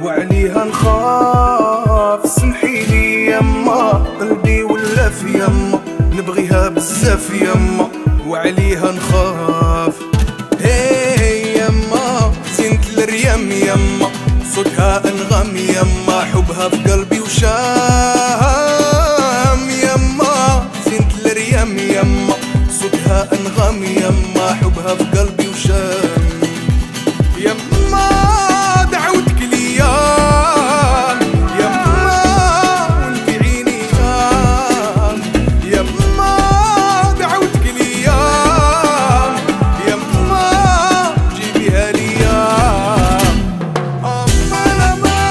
وعليها نخاف. سمحيلي يما قلبي ولا في يما، نبغيها بزاف يما وعليها نخاف. هي يما زينة الريم يما، صوتها انغام يما، حبها في قلبي وشام يما. زينة الريم يما، صوتها انغام يما، حبها في قلبي وشام يما. دعوتك ليا يما وانت عيني يما، دعوتك ليا يما، جيبيها ليا. امان امان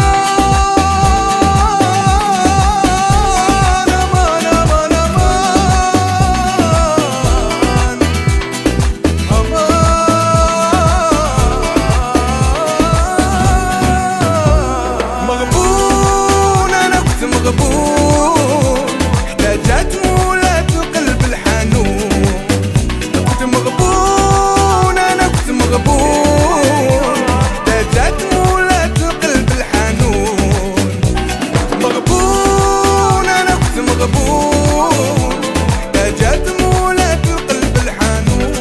امان امان امان امان. مغبون انا كنت مغبون، احتاجت مولات القلب الحنون. كنت مغبون انا كنت مغبون، احتاجت مولات القلب الحنون. مغبون انا كنت مغبون، احتاجت مولات القلب الحنون.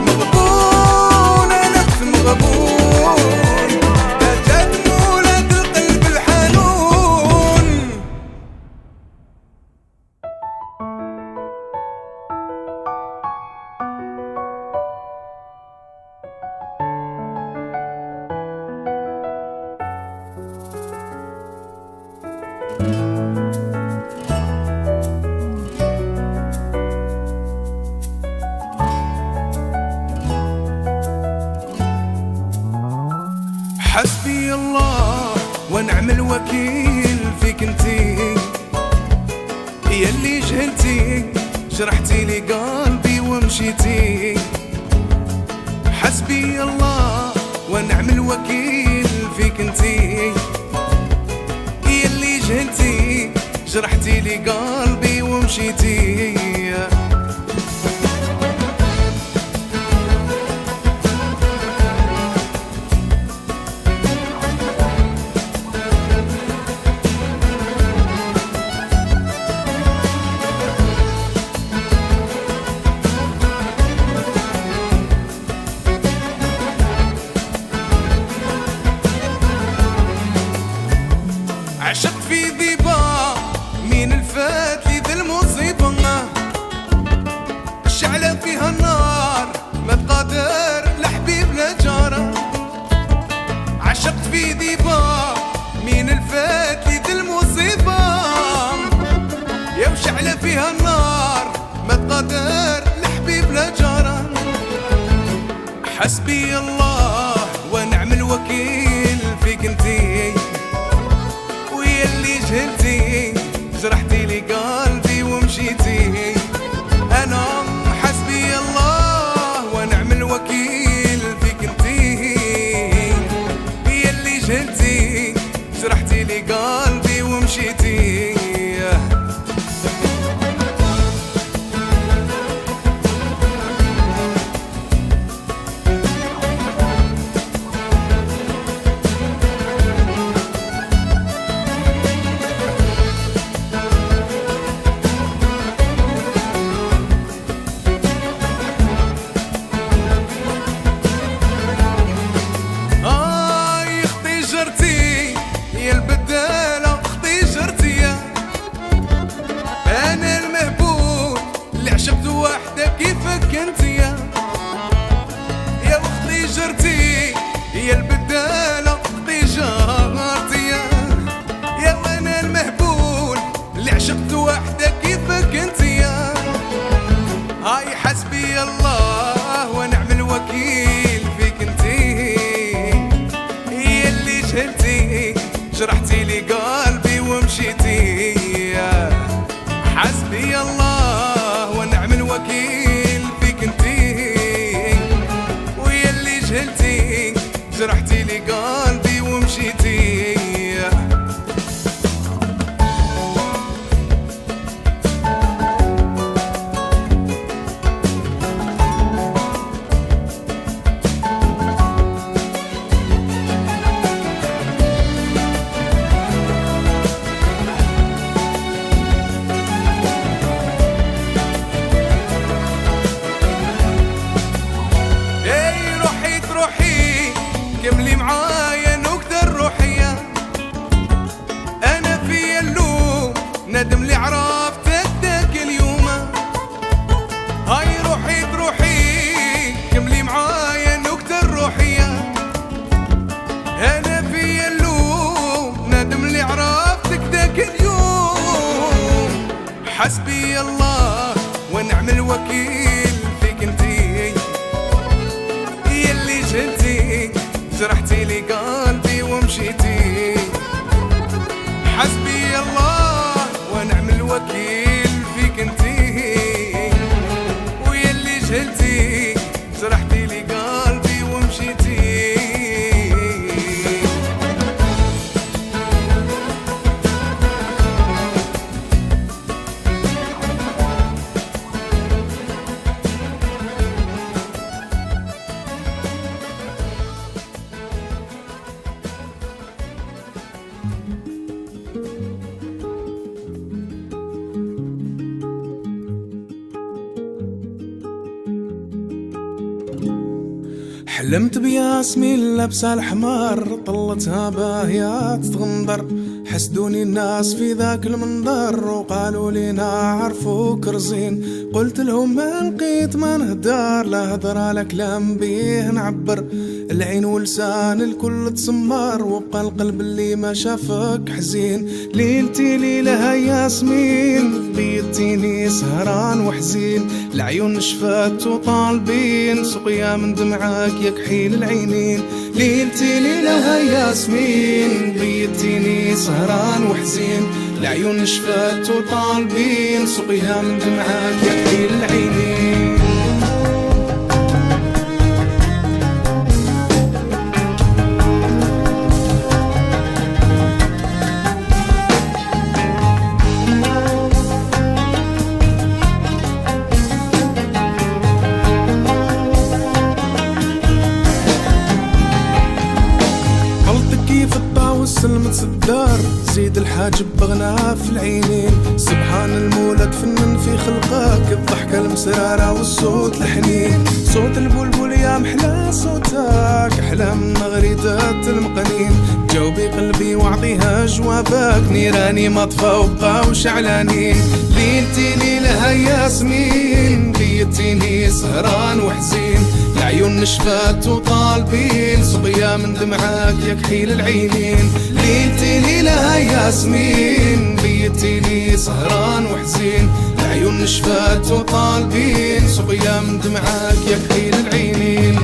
مغبون انا كنت مغبون، احتاجت مولات القلب الحنون. حسبي الله ونعم الوكيل فيك انتي، هي اللي جهلتي جرحتي لي قلبي ومشيتي. حسبي الله ونعم الوكيل فيك انتي، هي اللي جهلتي جرحتي لي قلبي ومشيتي. عشقت في ذيبة مين الفات لي ذا المصيبة، الشعلة فيها النار ما تقدر لحبيب لا جارة. عشقت في ذيبة مين الفات لي ذا المصيبة، يا وشعلة فيها النار ما تقدر لحبيب لا جارة. حسبي الله ونعم الوكيل فيك انتي، اللي جهلتي جرحتي لي قلبي ومشيتي. انا حسبي الله ونعم الوكيل فيك انتي، هي اللي جهلتي جرحتي لي قلبي ومشيتي. عشقت وحدة كيفك انتيا يا اختي جرتي، يا البدالة اختي جارتيا. يا وانا المهبول اللي عشقت وحدة كيفك انتيا. هاي حسبي الله ونعم الوكيل فيك انتي، هي اللي جهلتي جرحتي لي قلبي ومشيتي. حسبي الله ونعم الوكيل فيك انتي، ويا اللي جهلتي جرحتي لي قلبي ومشيتي. كل يوم. حسبي الله ونعم الوكيل فيك انتي، يلي جنتي جرحتي لي قلبي ومشيتي. حسبي الله ونعم الوكيل فيك انتي، ويلي جهلتي جرحتي لي قلبي ومشيتي. حلمت بياسمين لابسة الحمار، طلتها باهية تتغندر. حسدوني الناس في ذاك المنظر وقالوا لينا عرفوك رزين. قلت لهم ما لقيت ما نهدر، لا هضرة لا كلام بيه نعبر. العين ولسان الكل تسمر، وبقى القلب اللي ما شافك حزين. ليلتي ليلة ياسمين، بيتيني سهران وحزين. العيون نشفت وطالبين سقيا من دمعك يا كحيل العينين. ليلتي ليلة ياسمين، بيتيني سهران وحزين. العيون نشفت وطالبين سقيا من دمعك يا كحيل العينين. سلمت الدار زيد الحاجب بغناها في العينين. سبحان المولى تفنن في خلقك، الضحكة المسرارة والصوت الحنين. صوت البلبل يا محلى صوتك، أحلى من غريدة المقنين. جاوبي قلبي واعطيها جوابك، نيراني مطفى وبقاو شعلانين. ليلتي ليلة ياسمين، بيتيني سهران وحزين. العيون نشفت وطالبين سقيا من دمعك يا كحيل العينين. ليلتي ليلة ياسمين، بيتيني سهران وحزين. العيون نشفت وطالبين سقيا من دمعك يا كحيل العينين.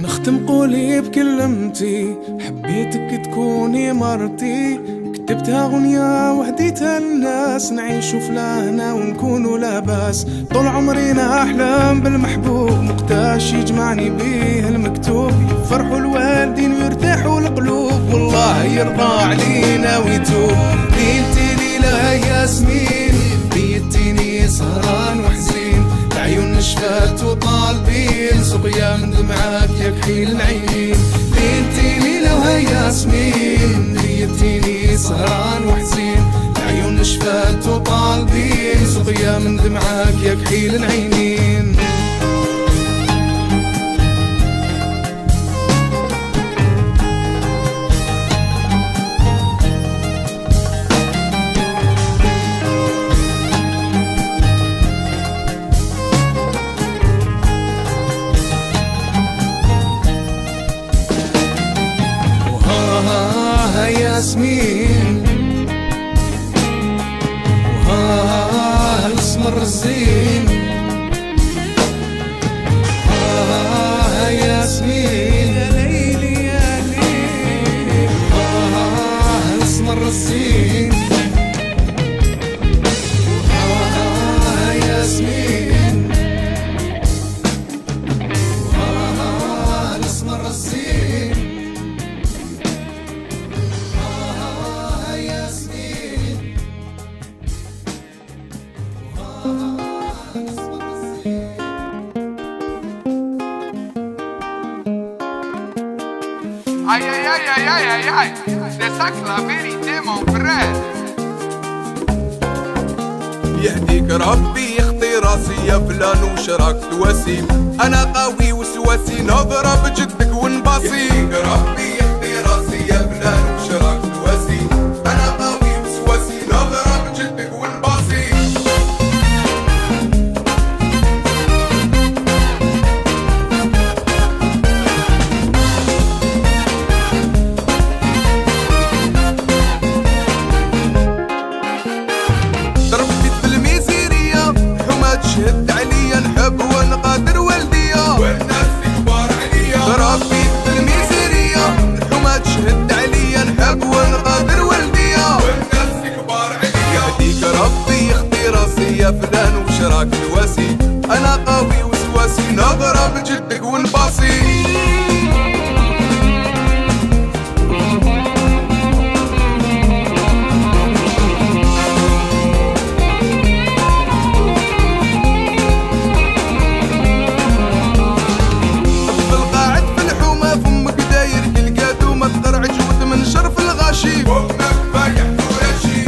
نختم قولي بكلمتي، حبيتك تكوني مرتي. كتبتها غنية وهديتها للناس، نعيشو في لهنا ونكونوا لاباس. طول عمرنا أحلام بالمحبوب، مقتاش يجمعني بيه المكتوب. يفرحوا الوالدين ويرتاحوا القلوب، والله يرضى علينا ويتوب. ليلتي ليلة ياسمين، بيتيني سهران وحزين. العيون نشفت وطالبين سقيا من دمعك يا كحيل العينين. ليلتي ليلة ياسمين، بيتيني سهران وحزين. العيون نشفت وطالبين سقيا من دمعك يا كحيل العينين. ياسمين وها الاسمر الزين. ياسمين يا ليلي يا ليل، الاسمر الزين. ياسمين الاسمر الزين. Aïe aïe aïe aïe aïe aïe aïe, c'est ça que la vérité mon frère. يهديك ربي يخطي راسي يا فلان وش راك تواسي؟ انا قوي وسواسي نضرب جدك ونباصي. ربي يهدي راسي يا فلان وش راك تواسي؟ انا قوي وسواسي نضرب جدك ونباصي. شهد عليا نحب ونقادر والديا والناس كبار عليا. ربي في الميزيريا الحومة تشهد عليا نحب ونقادر والديا والناس كبار عليا. يهديك ربي يخطي راسي يا فلان وش راك تواسي؟ انا قوي وسواسي نضرب جدك ونباصي. وامك بايع ورشي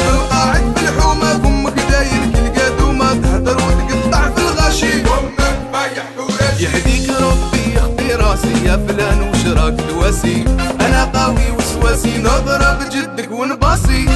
القاعد في الحومة فمك داير كل قدومة تهدر وتقطع في الغاشي. وامك بايع ورشي يهديك ربي يخطي راسي يا فلان وش راك تواسي؟ انا قوي وسواسي نضرب جدك ونباصي.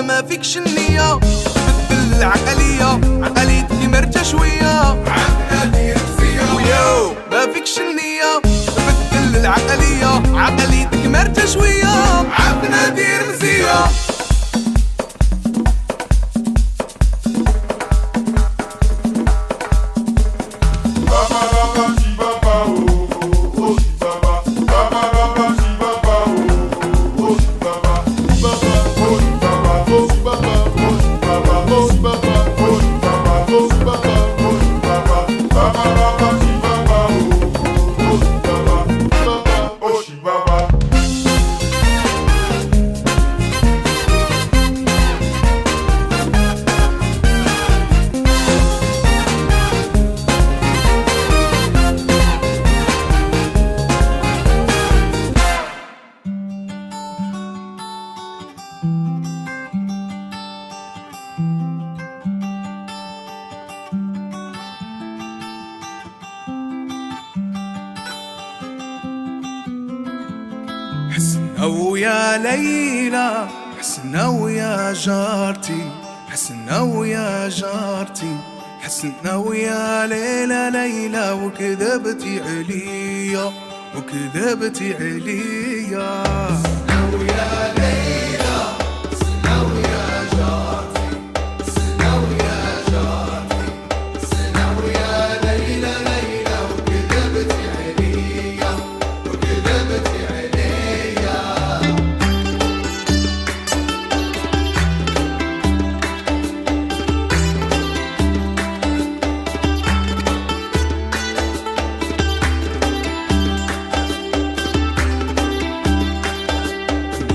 ما فيكش النية بدل العقلية عقليتك مرجة شوية عقلها دير مزية. وياو ما فيكش النية بدل العقلية عقليتك مرجة شوية عقلها دير مزية. حسنا ويا ليلى حسنا ويا جارتي حسنا ويا جارتي حسنا ويا ليلى ليلى وكذبتي عليا وكذبتي عليا. حسنا ويا ليلى حسنا ويا جارتي حسنا ويا جارتي حسنا ويا ليلى ليلى وكذبتي عليا وكذبتي عليا.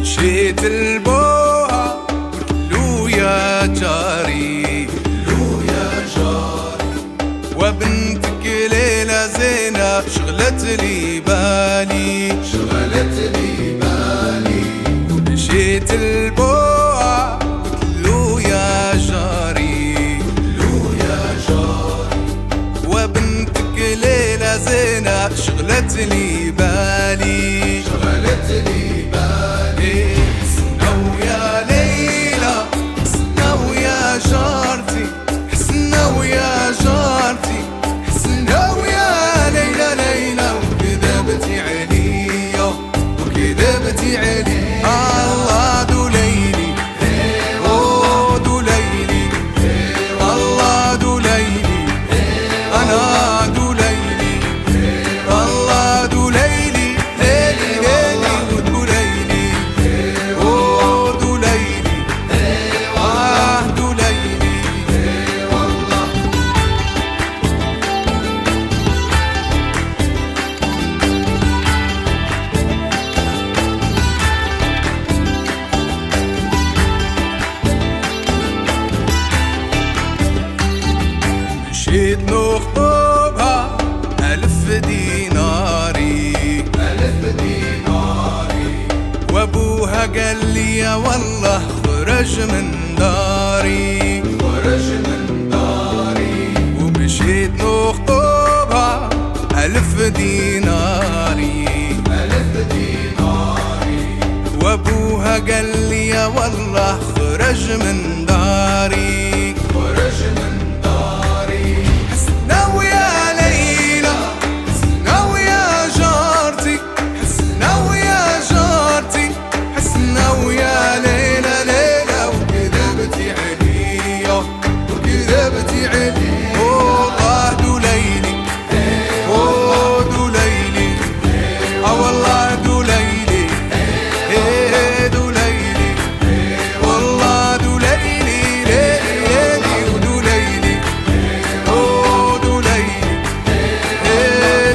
مشيت البوها قلتلو يا جاري قلتلو يا جاري وبنتك ليلة زينة شغلت لي بالي شغلت لي بالي. مشيت البوها قلتلو يا جاري قلتلو يا جاري وبنتك ليلة زينة شغلت لي بالي شغلت لي بالي. حسنا ويا ليلى حسنا ويا جارتي حسنا ويا جارتي حسنا ويا ليلى ليلى وكذبتي عليا وكذبتي عليا. الله دو ليلي اوه دو ليلي الله دو ليلي انا دو ليلي الله دو ليلي ليلي ليلي ودو ليلي. ديناري وابوها قال لي يا والله خرج من داري ومشيت نخطبها 1000 ديناري وابوها قال لي يا والله خرج من داري حسنا ويا ليلى حسنا ويا جارتي حسنا ويا جارتي حسنا ويا ليلى ليلى وكذبتي عليا وكذبتي عليا والله دوليلي دوليلي والله دوليلي دوليلي والله دوليلي ليلي ودوليلي دوليلي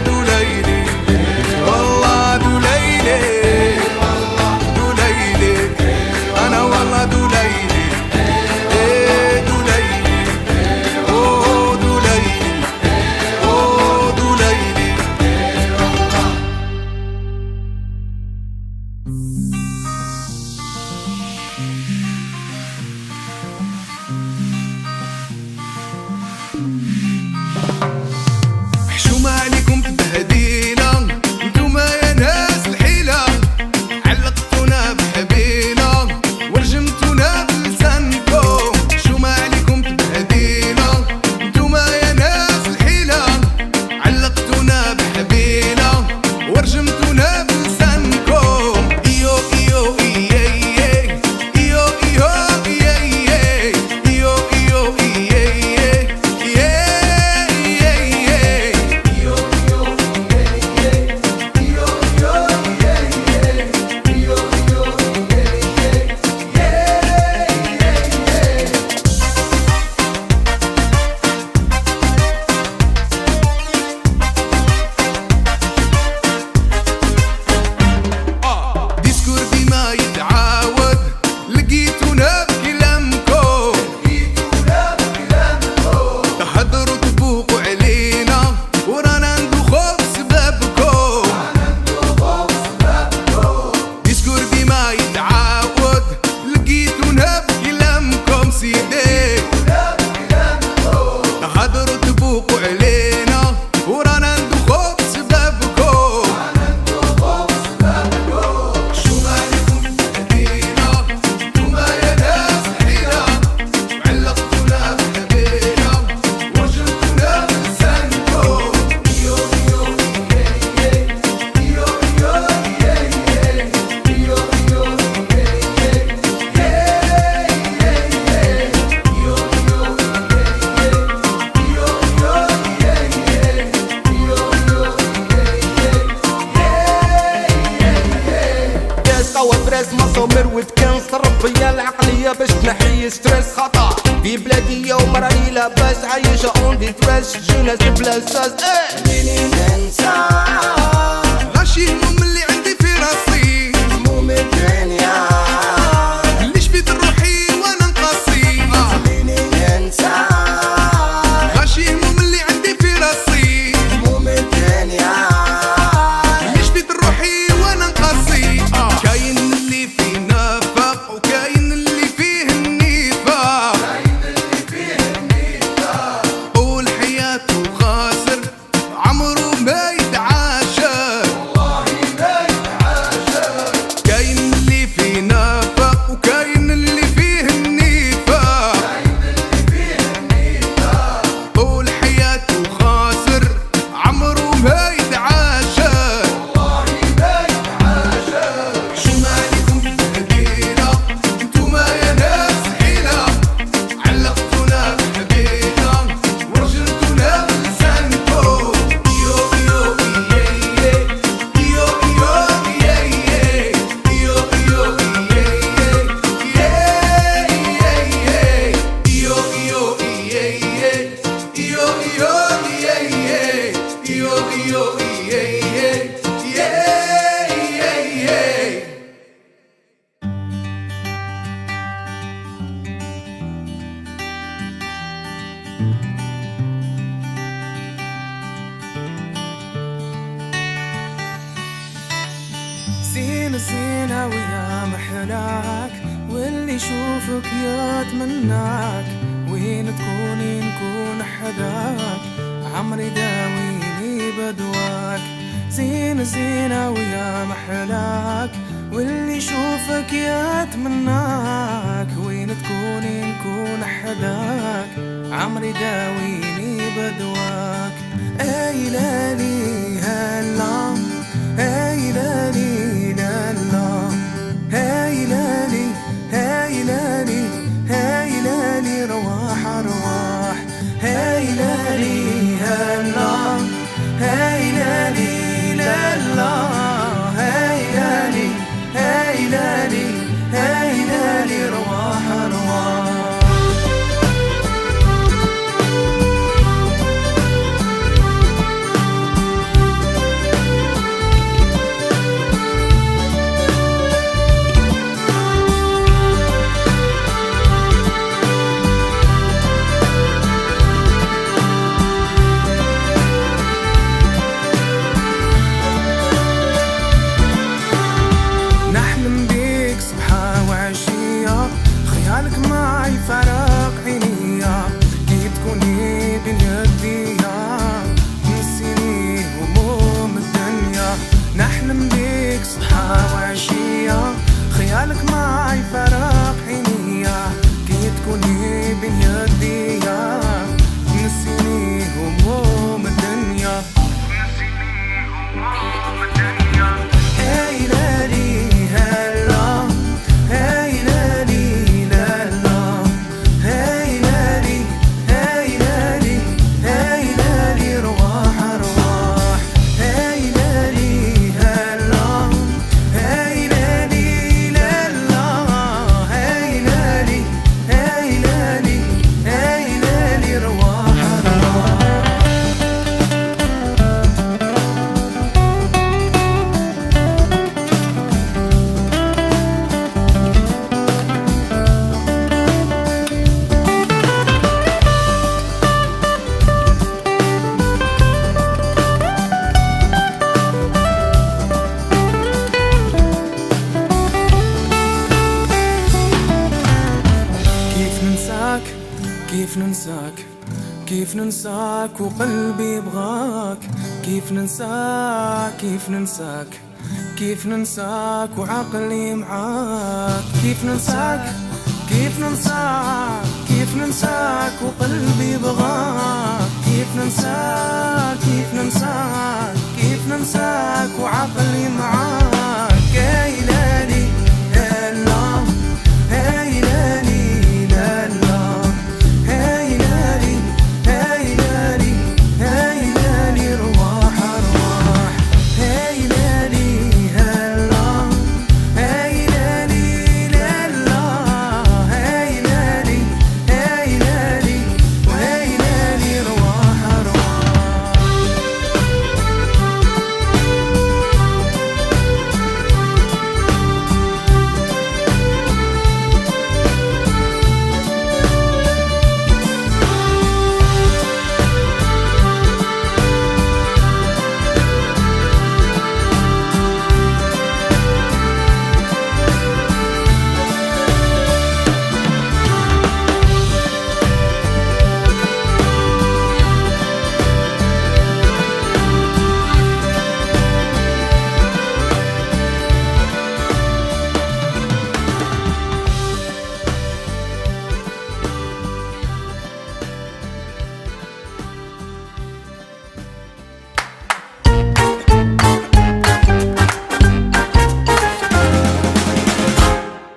دوليلي والله دوليلي دوليلي أنا والله دوليلي دوليلي دوليلي دوليلي حشومة عليكم بهدينا انتوما يا ناس الحيلة علقتونا بحبينا ورجمتونا بلسانكم حشومة عليكم بهدينا انتوما يا ناس الحيلة علقتونا بحبينا ورجمتونا بلسانكم إيو إيو إيي إيو إيو إيي إيو إيو ديسكور ديما يتعاود لقيتونا بكلامكم تحضروا تبوقوا علينا ورانا ندوخو بسببكم ديسكور ديما يتعاود لقيتونا بكلامكم سيدي تحضروا تبوقوا علينا ورانا ندوخو بسببكم شو مالكم بهدينا انتوما يا ناس حيرة علقتونا بحبينا ورجمتونا بلسانكم إيو إيو إيي إيو إيو إيي إيو إيو كاس قوى بريس مصامر وتكنس تربية العقلية باش تنحي ستريس خطا في بلادي يوم راني لاباس عايشة اون دي تريس جوناس بلاصاس مني ننسى غاشي هموم اللي عندي في راسي هموم الدنيا اللي شفيت روحي وانا نقصي مني ننسى غاشي هموم اللي عندي في راسي هموم الدنيا اللي شفيت روحي وانا نقصي كاين اللي فيه نفاق وكاين اللي فيه النفاق طول حياته خاسر عمره ما يتعاشر كاين اللي فيه نفاق وكاين اللي فيه النفاق طول حياته خاسر عمره ما يتعاشر شو مالكم بهدينا انتوما يا ناس حيلة علقتونا بحبينا ورجمتونا بلسانكم إيو إيو إيي إيو إيو إيي إيو إيو إيي إيو إيو إيي إيو إيو إيي إيو إيو إيي زينة ويا محلاك، واللي يشوفك يتمناك، وين تكوني نكون حداك، عمري داويني بدواك. زينة ويا محلاك، واللي يشوفك يتمناك، وين تكوني نكون حداك، عمري داويني بدواك. اي لالي هلا، اي لالي لالا، اي لالي، اي لالي، اي لالي رواح رواح، اي لالي هلا، اي لالي لالا، اي لالي، اي لالي، اي لالي رواح رواح. خيالك معي فرق عينيا، كي تكوني بين يديا، تنسيني هموم الدنيا. نحلم بيك صبحا وعشية، خيالك معي فرق عينيا، كي تكوني بين يديا، تنسيني هموم الدنيا. اي لالي هلا، اي لالي لالا، اي لالي، اي لالي، اي لالي رواح رواح، اي لالي هلا، اي لالي لالا، اي لالي، اي لالي، اي لالي رواح رواح. كيف ننساك، كيف ننساك وقلبي يبغاك، كيف ننساك، كيف ننساك، كيف ننساك وعقلي معاك، كيف ننساك، كيف ننساك، كيف ننساك وقلبي يبغاك، كيف ننساك، كيف ننساك، كيف ننساك وعقلي معاك. اي لالي هلا، اي لالي لالا، اي لالي، اي لالي، اي لالي رواح رواح، اي لالي هلا، اي لالي لالا، اي لالي، اي لالي، اي لالي رواح رواح.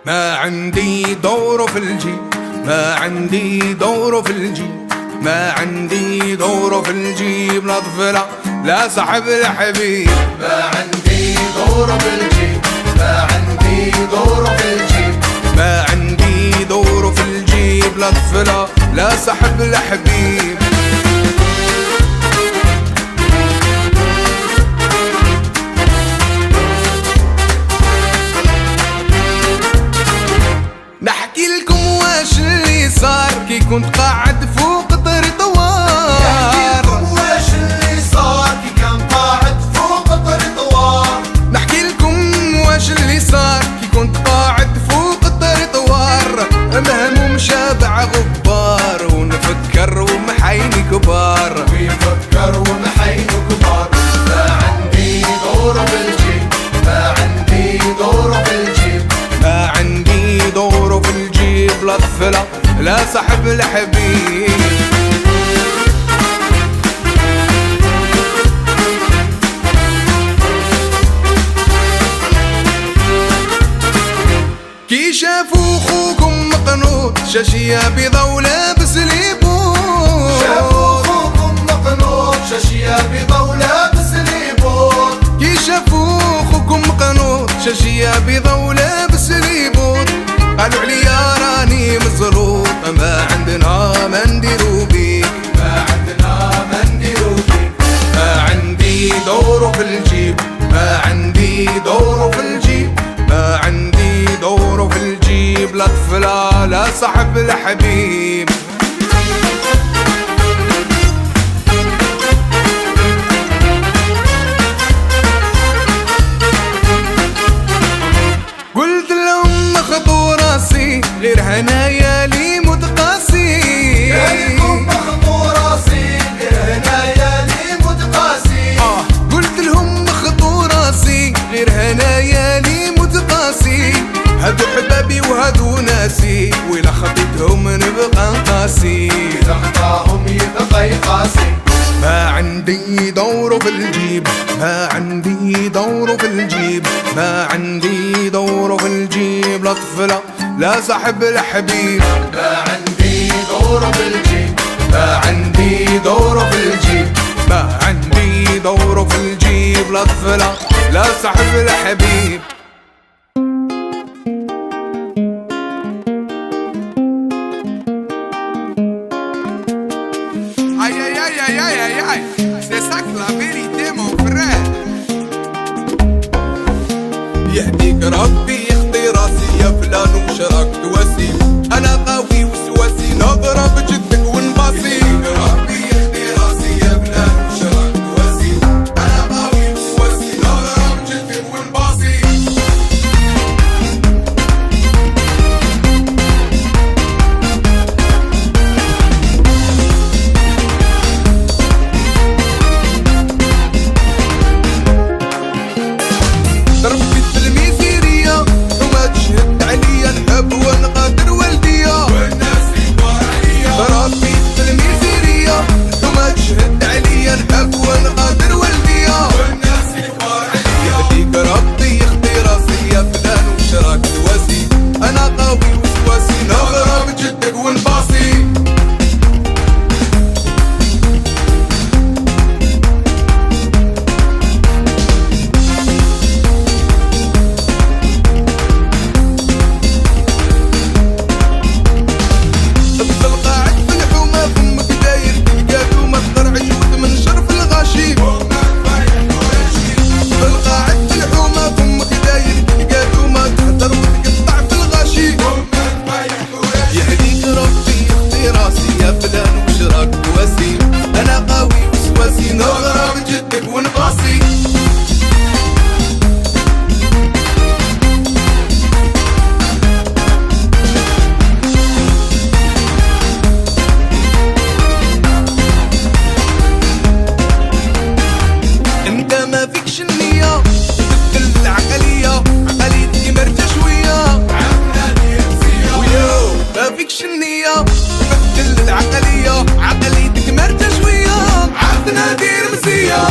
ما عندي دور في الجيب، ما عندي دور في الجيب، ما عندي دور في الجيب، لا طفلة لا صاحب الحبيب. ما عندي دور في الجيب، ما عندي دور في الجيب، ما عندي دور في الجيب، لا طفلة لا صاحب الحبيب. نحكي لكم واش اللي صار كي كنت قاعد فوق طري طوار. نحكي لكم واش اللي صار كي كان قاعد فوق طري طوار. نحكي لكم واش اللي شاشية بيضة ولابس ليبوت شافوا خوكم مقنوط شاشية بيضة ولابس ليبوت كي شافوا خوكم قنوط شاشية بيضة ولابس ليبوت قالوا عليا راني مزروط ما عندنا ما نديرو بيك ما عندنا ما نديرو بيك ما عندي دور في الجيب ما عندي دور في الجيب ما عندي دور في الجيب لا طفلة لا صاحب الحبيب قلت لهم خطو راسي غير هنايا لي متقاسي قالكم مخطو راسي غير هنايا لي متقاسي قلت لهم خطو راسي غير هنايا لي متقاسي هادو حبابي وهادو ناسي وإلا خطيتهم نبقى نقاسي إذا خطاهم يبقى يقاسي ما عندي دور في الجيب ما عندي دور في الجيب ما عندي دور في الجيب لا طفلة لا صاحب الحبيب ما عندي دور في الجيب ما عندي دور في الجيب ما عندي دور في الجيب لا طفلة لا صاحب الحبيب Aïe aïe aïe aïe aïe aïe aïe. C'est ça que la vérité mon frère. يهديك ربي يخطي راسي يا فلان وش راك تواسي انا قوي وسواسي نضرب جدك ونباصي ربي يخطي راسي يا فلان وش راك تواسي انا قوي وسواسي نضرب جدك ونباصي ضربتي التلميذيرية وما تشهد عليا نحب ونقدر والدية والناس كبار عليا ضربتي التلميذيرية وما تشهد عليا نحب ونقدر والدية والناس كبار عليا يهديك ربي يخطي راسي يا فلان وش راك تواسي انا قوي وسواسي نضرب جدك ونباصي تفضل قاعد في الحومة فمك داير تلقاتو ما تقرع جود من شرف الغاشي تفضل قاعد في الحومة فمك داير تلقاتو ما تهدر وتقطع في الغاشي يهديك ربي يخطي راسي يا فلان وش راك تواسي انا قوي وسواسي نضرب جدك ونقاسي انت ما فيكش النية تبدل العقلية عقليتي مرتة شوية ويو ما فيكش النية تبدل العقلية عقليتك مرتة شوية عرفنا دير مسية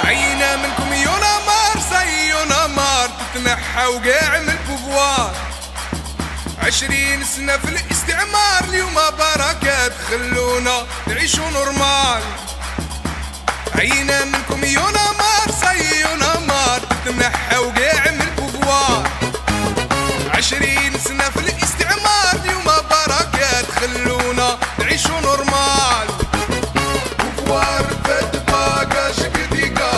عينا منكم يونا مار سيونا مار تتنحى وقاع من البوفوار 20 سنة في الاستعمار اليوم بركات خلونا نعيشو نورمال عينا منكم يونا مار سيونا مار تتنحى وقاع من البوفوار 20 سنة في الاستعمار اليوم بركات خلونا نعيشو نورمال بوفوار فات باقا شكديقا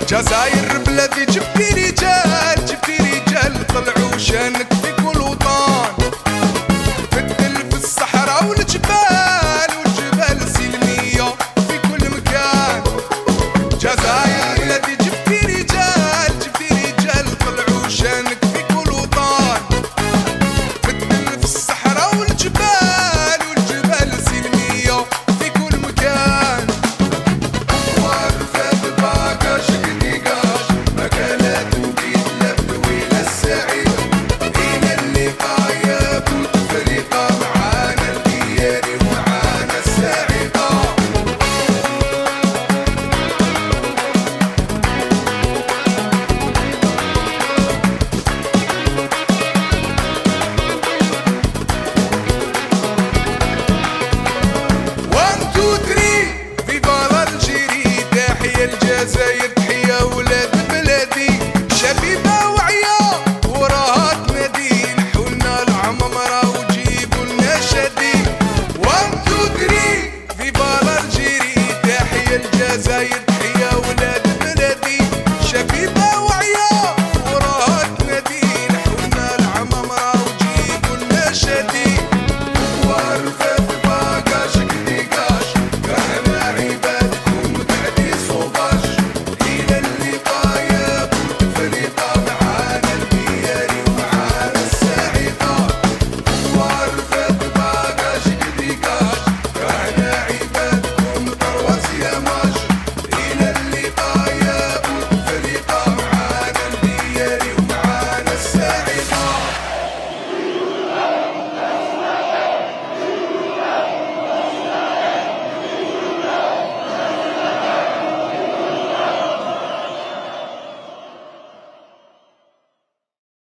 جزاير بلادي جبتي رجال، جبتي رجال طلعوا شانك في كل وطن، بدل في الصحراء والجبال، والجبال سلمية في كل مكان. جزاير بلادي جبتي رجال، جبتي رجال طلعوا شانك في كل وطن، بدل في الصحراء والجبال، والجبال سلمية في كل مكان. وارفد باقاش قديقاش مكانات وديد لبدوي للسعيد، إلى اللقاء يا بوتفليقة معانا الدياري ومعانا السعيدة. وان تو ثري فيفا الجيري، تحية الجزائر